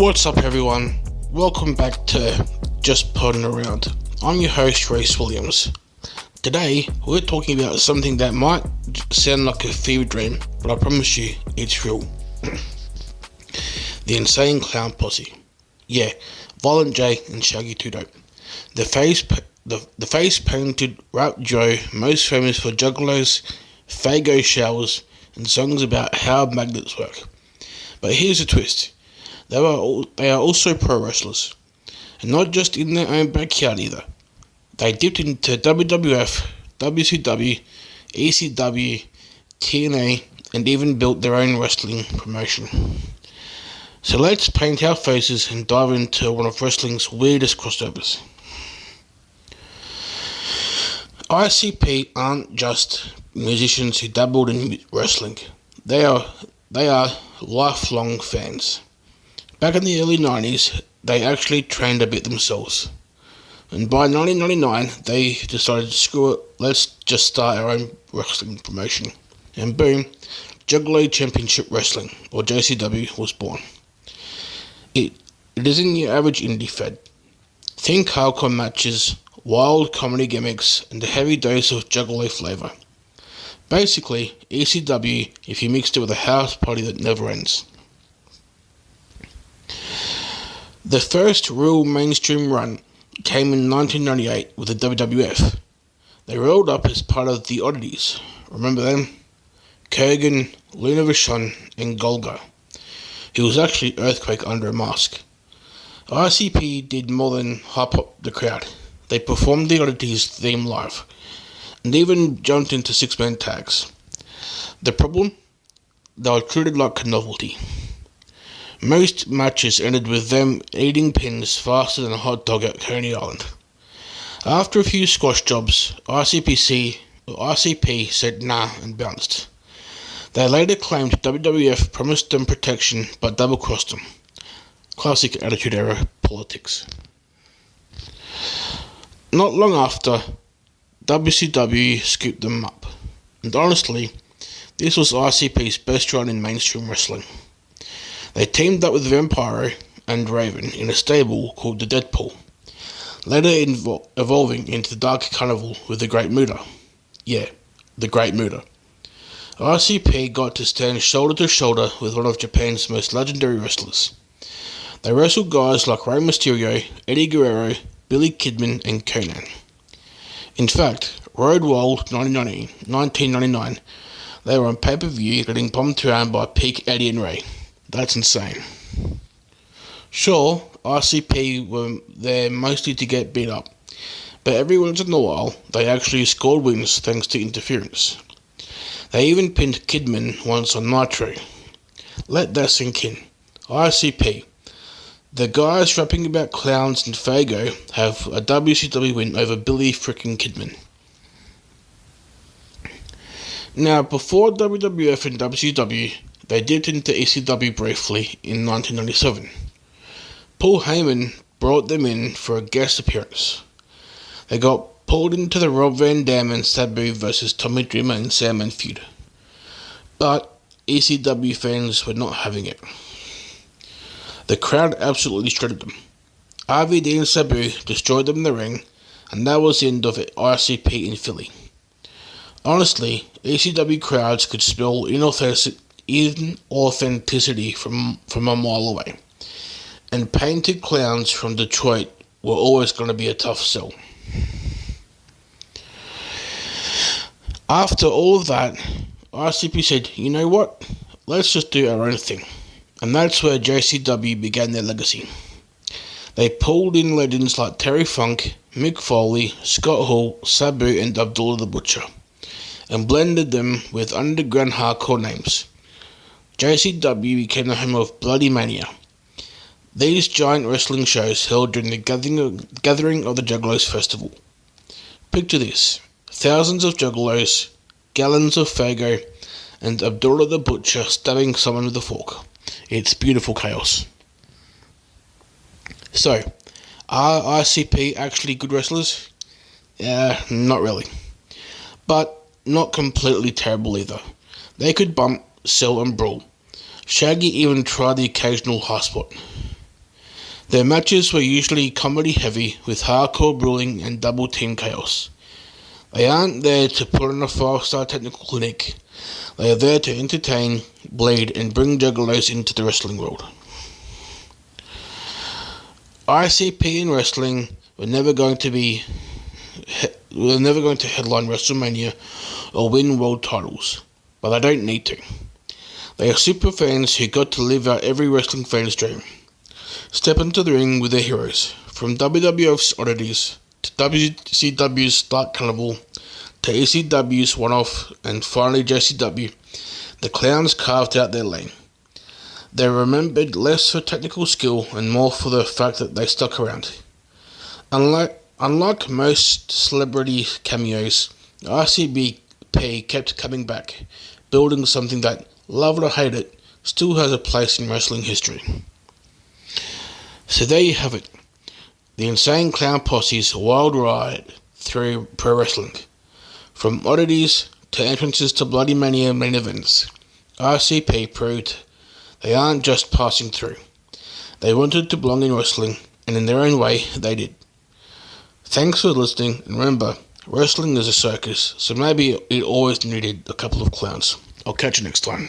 What's up, everyone? Welcome back to Just Podding Around. I'm your host, Race Williams. Today, we're talking about something that might sound like a fever dream, but I promise you, it's real. The Insane Clown Posse. Yeah, Violent J and Shaggy 2 Dope. The face-painted rap duo most famous for Juggalos, Faygo showers, and songs about how magnets work. But here's a twist. They are also pro wrestlers, and not just in their own backyard either. They dipped into WWF, WCW, ECW, TNA, and even built their own wrestling promotion. So let's paint our faces and dive into one of wrestling's weirdest crossovers. ICP aren't just musicians who dabbled in wrestling. They are lifelong fans. Back in the early 90s, they actually trained a bit themselves. And by 1999, they decided, screw it, let's just start our own wrestling promotion. And boom, Juggalo Championship Wrestling, or JCW, was born. It isn't your average indie fed. Think hardcore matches, wild comedy gimmicks, and a heavy dose of Juggalo flavour. Basically, ECW if you mixed it with a house party that never ends. The first real mainstream run came in 1998 with the WWF. They rolled up as part of the Oddities. Remember them? Kurgan, Luna Vachon, and Golga, who was actually Earthquake under a mask. ICP did more than hype up the crowd. They performed the Oddities theme live, and even jumped into six-man tags. The problem? They were treated like a novelty. Most matches ended with them eating pins faster than a hot dog at Coney Island. After a few squash jobs, ICP said nah and bounced. They later claimed WWF promised them protection but double-crossed them. Classic Attitude Era politics. Not long after, WCW scooped them up. And honestly, this was ICP's best run in mainstream wrestling. They teamed up with Vampiro and Raven in a stable called the Deadpool, later evolving into the Dark Carnival with the Great Muta. Yeah, the Great Muta. ICP got to stand shoulder to shoulder with one of Japan's most legendary wrestlers. They wrestled guys like Rey Mysterio, Eddie Guerrero, Billy Kidman, and Conan. In fact, Road Wild 1999, they were on pay-per-view getting bombed around by Peak Eddie and Ray. That's insane. Sure, ICP were there mostly to get beat up, but every once in a while, they actually scored wins thanks to interference. They even pinned Kidman once on Nitro. Let that sink in. ICP. The guys rapping about clowns and Faygo have a WCW win over Billy frickin' Kidman. Now, before WWF and WCW, they dipped into ECW briefly in 1997. Paul Heyman brought them in for a guest appearance. They got pulled into the Rob Van Dam and Sabu vs Tommy Dreamer and Sandman feud. But ECW fans were not having it. The crowd absolutely shredded them. RVD and Sabu destroyed them in the ring, and that was the end of ICP in Philly. Honestly, ECW crowds could smell inauthenticity from a mile away, and painted clowns from Detroit were always going to be a tough sell. After all of that, ICP said, you know what, let's just do our own thing. And that's where JCW began their legacy. They pulled in legends like Terry Funk, Mick Foley, Scott Hall, Sabu, and Abdullah the Butcher, and blended them with underground hardcore names. JCW became the home of Bloody Mania. These giant wrestling shows held during the gathering of the Juggalos Festival. Picture this: thousands of Juggalos, gallons of Faygo, and Abdullah the Butcher stabbing someone with a fork. It's beautiful chaos. So, are ICP actually good wrestlers? Not really. But not completely terrible either. They could bump, sell, and brawl. Shaggy even tried the occasional high spot. Their matches were usually comedy heavy with hardcore brawling and double team chaos. They aren't there to put on a 5-star technical clinic. They are there to entertain, bleed, and bring Juggalos into the wrestling world. ICP and wrestling were never going to headline WrestleMania or win world titles, but they don't need to. They are super fans who got to live out every wrestling fan's dream. Step into the ring with their heroes, from WWF's Oddities to WCW's Dark Carnival to ECW's One-Off and finally JCW. The Clowns carved out their lane. They are remembered less for technical skill and more for the fact that they stuck around. Unlike most celebrity cameos, ICP kept coming back, building something that, love it or hate it, still has a place in wrestling history. So there you have it, the Insane Clown Posse's wild ride through pro wrestling. From oddities to entrances to Bloody Mania main events, ICP proved they aren't just passing through. They wanted to belong in wrestling, and in their own way, they did. Thanks for listening, and remember, wrestling is a circus, so maybe it always needed a couple of clowns. I'll catch you next time.